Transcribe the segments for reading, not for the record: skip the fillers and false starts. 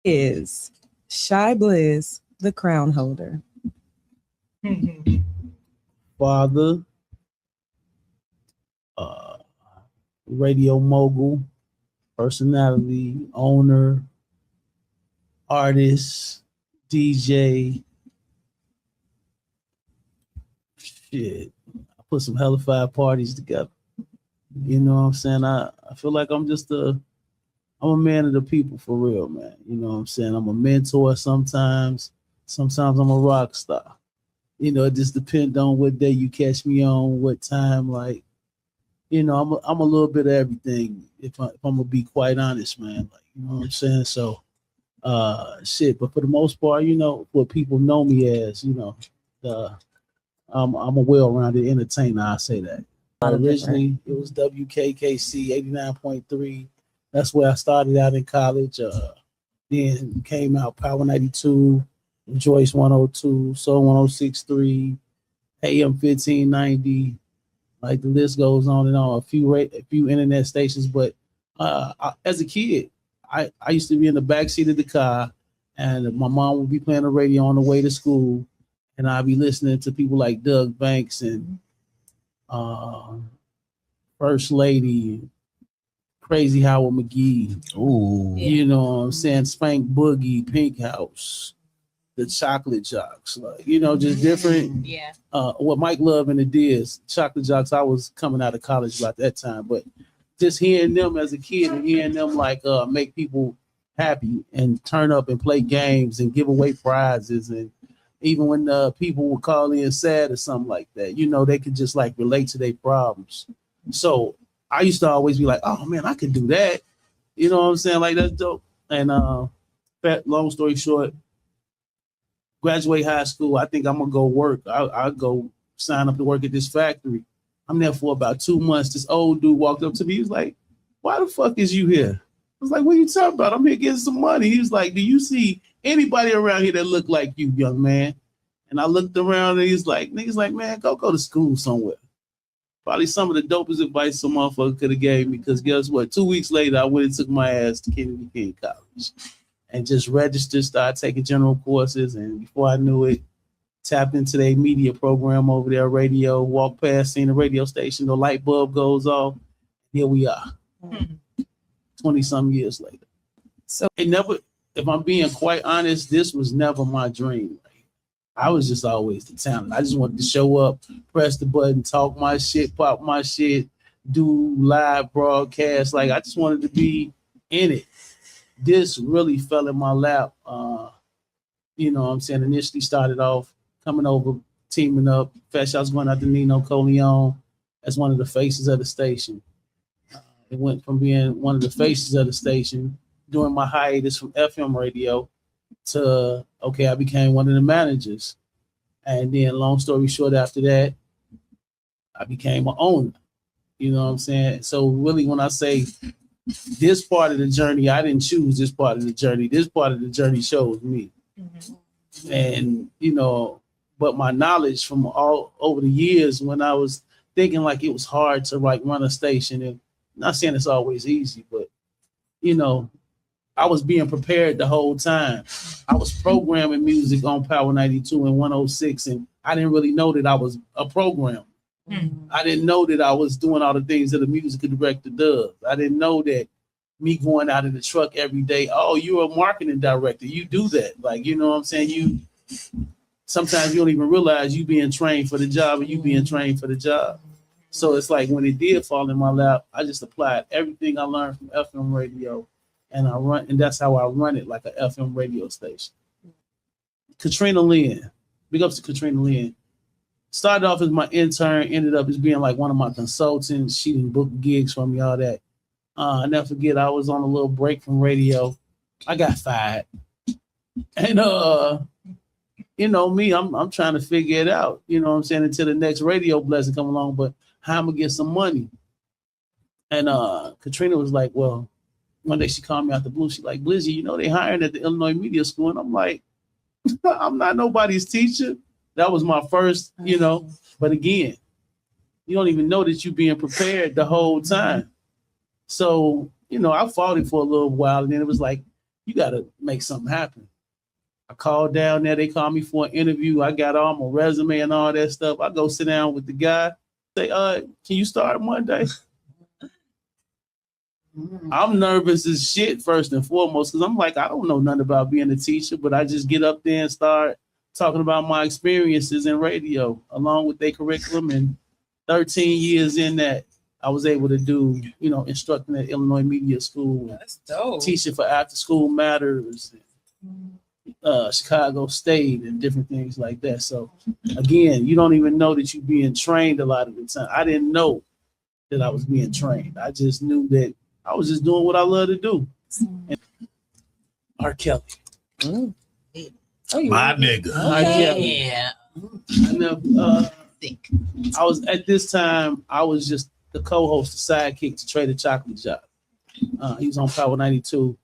is Chiblizz The CrownHolder. Father, uh, radio mogul, personality, owner, artist, DJ. Shit, I put some hellified parties together. You know what I'm saying? I feel like I'm a man of the people for real, man. You know what I'm saying? I'm a mentor sometimes. Sometimes I'm a rock star. You know, it just depends on what day you catch me on, what time. Like, you know, I'm a little bit of everything. If I'm gonna be quite honest, man. Like, you know what I'm saying? So, shit. But for the most part, you know, what people know me as, you know, uh, I'm a well-rounded entertainer. I say that. Originally, it was WKKC 89.3. That's where I started out in college. Then came out Power 92, Joyce 102, Soul 106.3, AM 1590. Like the list goes on and on. A few internet stations, but as a kid, I used to be in the back seat of the car, and my mom would be playing the radio on the way to school, and I'd be listening to people like Doug Banks and First Lady, Crazy Howard McGee. Ooh. You know what I'm saying? Spank Boogie, Pink House, the Chocolate Jocks. Like, you know, just different. Yeah. What Mike Love and the Diz, Chocolate Jocks, I was coming out of college about that time. But just hearing them as a kid and hearing them like make people happy and turn up and play games and give away prizes, and even when people would call in sad or something like that, you know, they could just like relate to their problems. So I used to always be like, oh man, I could do that. You know what I'm saying? Like, that's dope. And long story short, graduate high school, I think I'm gonna go work. I'll go sign up to work at this factory. I'm there for about 2 months. This old dude walked up to me. He was like, why the fuck is you here? I was like, what are you talking about? I'm here getting some money. He was like, do you see anybody around here that look like you, young man? And I looked around and he's like, niggas like, man, go to school somewhere. Probably some of the dopest advice some motherfucker could have gave me, because guess what? 2 weeks later, I went and took my ass to Kennedy King College and just registered, started taking general courses. And before I knew it, tapped into their media program over there, radio, walked past, seen the radio station, the light bulb goes off. Here we are, 20-some years later. So it never, if I'm being quite honest, this was never my dream. I was just always the talent. I just wanted to show up, press the button, talk my shit, pop my shit, do live broadcasts. Like, I just wanted to be in it. This really fell in my lap. You know what I'm saying? Initially started off coming over, teaming up. Fat shots going out to Nino Coleon as one of the faces of the station. It went from being one of the faces of the station during my hiatus from FM radio to, okay, I became one of the managers. And then long story short, after that, I became an owner. You know what I'm saying? So really, when I say this part of the journey, I didn't choose this part of the journey. This part of the journey chose me. Mm-hmm. And, you know, but my knowledge from all over the years, when I was thinking like it was hard to like run a station, and not saying it's always easy, but, you know, I was being prepared the whole time. I was programming music on Power 92 and 106, and I didn't really know that I was a programmer. Mm-hmm. I didn't know that I was doing all the things that a music director does. I didn't know that me going out in the truck every day, oh, you're a marketing director. You do that. Like, you know what I'm saying? Sometimes you don't even realize you being trained for the job and you being trained for the job. So it's like when it did fall in my lap, I just applied everything I learned from FM radio. And that's how I run it, like an FM radio station. Katrina Lynn, big ups to Katrina Lynn. Started off as my intern, ended up as being like one of my consultants. She didn't book gigs for me, all that. I never forget, I was on a little break from radio. I got fired. And you know me, I'm trying to figure it out, you know what I'm saying, until the next radio blessing come along, but how I'm gonna get some money. And Katrina was like, well, one day she called me out the blue. She's like, Blizzy, you know, they hiring at the Illinois Media School. And I'm like, I'm not nobody's teacher. That was my first, you know. But again, you don't even know that you're being prepared the whole time. So, you know, I fought it for a little while. And then it was like, you got to make something happen. I called down there. They called me for an interview. I got all my resume and all that stuff. I go sit down with the guy. Say, can you start Monday? I'm nervous as shit, first and foremost, because I'm like, I don't know nothing about being a teacher, but I just get up there and start talking about my experiences in radio, along with their curriculum. And 13 years in that, I was able to do, instructing at Illinois Media School. That's dope. Teaching for After School Matters, Chicago State, and different things like that. So, again, you don't even know that you're being trained a lot of the time. I didn't know that I was being trained. I just knew that I was just doing what I love to do. And R. Kelly. My nigga. R. Kelly. Yeah. I was at this time, I was just the co-host, the sidekick to Trey the Chocolate Job. He was on Power 92.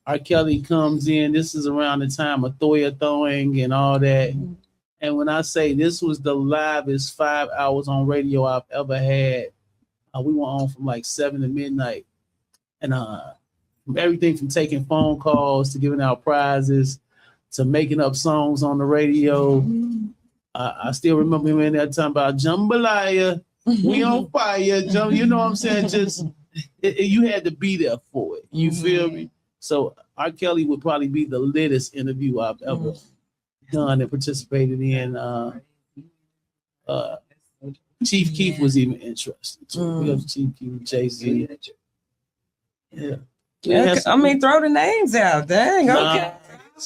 R. Kelly comes in. This is around the time of Thoya Throwing and all that. And when I say this was the livest 5 hours on radio I've ever had, we went on from like 7 to midnight. And from everything from taking phone calls to giving out prizes to making up songs on the radio. I still remember him in that time about Jambalaya, we on fire, you know what I'm saying? Just you had to be there for it. You feel me? So R. Kelly would probably be the latest interview I've ever done and participated in. Chief Keef was even interested too. We have Chief Keef, Jay-Z. Yeah. I mean, throw the names out. Dang, okay.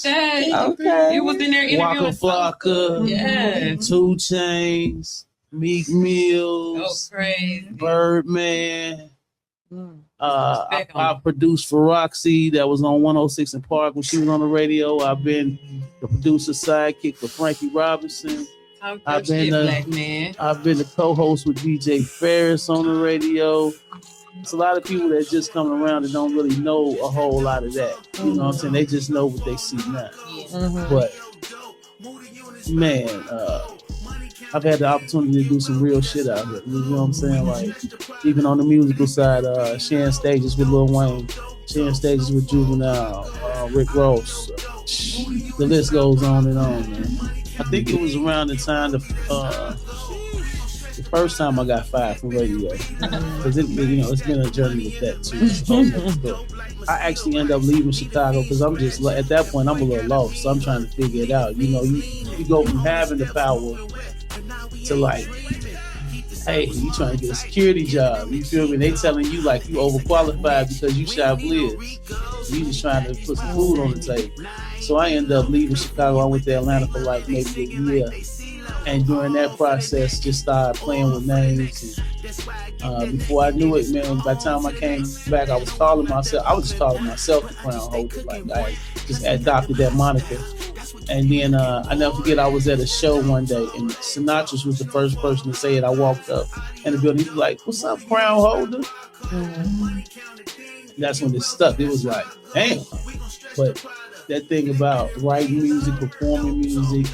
Okay. You was in there interviewing. Waka Flocka, Yeah. 2 Chainz, Meek Mills, Crazy. Birdman. I produced for Roxy that was on 106 in Park when she was on the radio. I've been the producer sidekick for Frankie Robinson. I've been the co-host with DJ Ferris on the radio. It's a lot of people that just come around and don't really know a whole lot of that. You know what I'm saying? They just know what they see now. But man, I've had the opportunity to do some real shit out here. You know what I'm saying? Like even on the musical side, sharing stages with Lil Wayne, sharing stages with Juvenile, Rick Ross. The list goes on and on, man. I think it was around the time the first time I got fired from radio, because it's been a journey with that too. I actually ended up leaving Chicago because I'm just at that point I'm a little lost, so I'm trying to figure it out. You go from having the power to like, hey, you trying to get a security job. You feel me? They telling you like you overqualified because you Chiblizz. You just trying to put some food on the table. So I ended up leaving Chicago. I went to Atlanta for like maybe a year. And during that process, just started playing with names. And, before I knew it, man, by the time I came back, I was just calling myself the CrownHolder. Like I just adopted that moniker. And then I never forget, I was at a show one day, and Sinatra was the first person to say it. I walked up in the building. He was like, "What's up, CrownHolder?" That's when it stuck. It was like, damn. But that thing about writing music, performing music,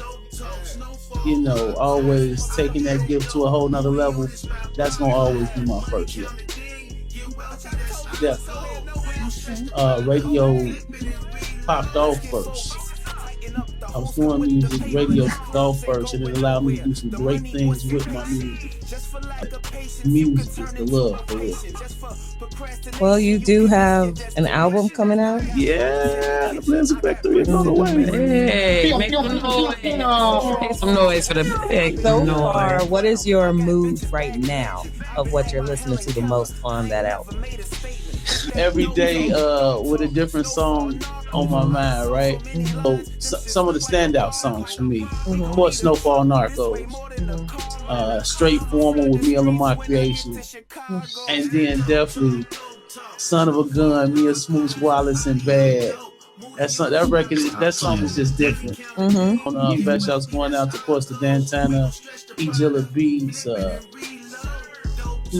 always taking that gift to a whole nother level, that's gonna always be my first love. Definitely. Radio popped off first. I was doing music, radio popped off first, and it allowed me to do some great things with my music. Music is the love for real. Well, you do have an album coming out? Yeah, the Blizzard Factory is on the way. Hey, make some noise. Make some noise for the big So far, what is your mood right now of what you're listening to the most on that album? Every day with a different song on my mind, right? So some of the standout songs for me, of course, Snowfall Narcos, Straight Formal with Mia Lamar Creations, and then definitely Son of a Gun, Mia Smooth Wallace and Bad. That song is just different. On Fat Shots going out to, of course, the Dantana, E-Jilla Beats,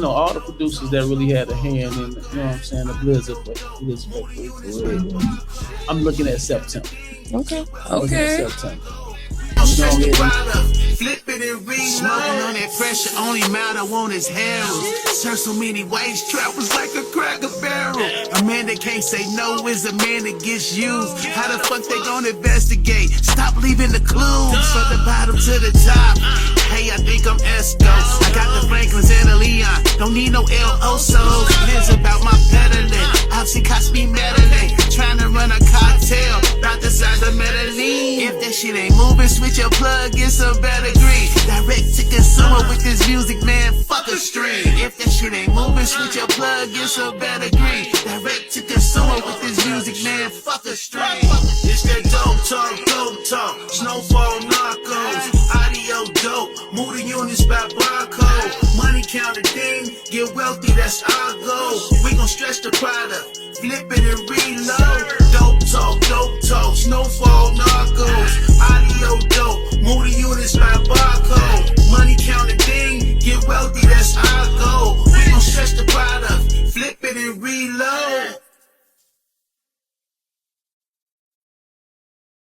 all the producers that really had a hand in, the Blizzard Factory for real. I'm looking at September. Okay. September. Stretch the product, flip it and reload. Smoking on that pressure, only amount I want is heroin. Turn so many ways, trappers like a cracker barrel. A man that can't say no is a man that gets used. How the fuck they gonna investigate? Stop leaving the clues from the bottom to the top. Hey, I think I'm Esco. I got the Franklins and the Leon. Don't need no L.O.S.O. Lives about my peddling. Oxy cost me Medellin. Trying to run a cocktail about the size of Medellin. If that shit ain't moving, switch your plug, get some better green. Direct to consumer with this music, man, fuck a stream. If that shit ain't moving, switch your plug, get some better green. Direct to consumer with this music, man, fuck a stream. It's that dope talk, snowfall narcos, audio dope, move the units by barcode. Money count a thing, get wealthy, that's our goal. We gon' stretch the product, flip it and reload.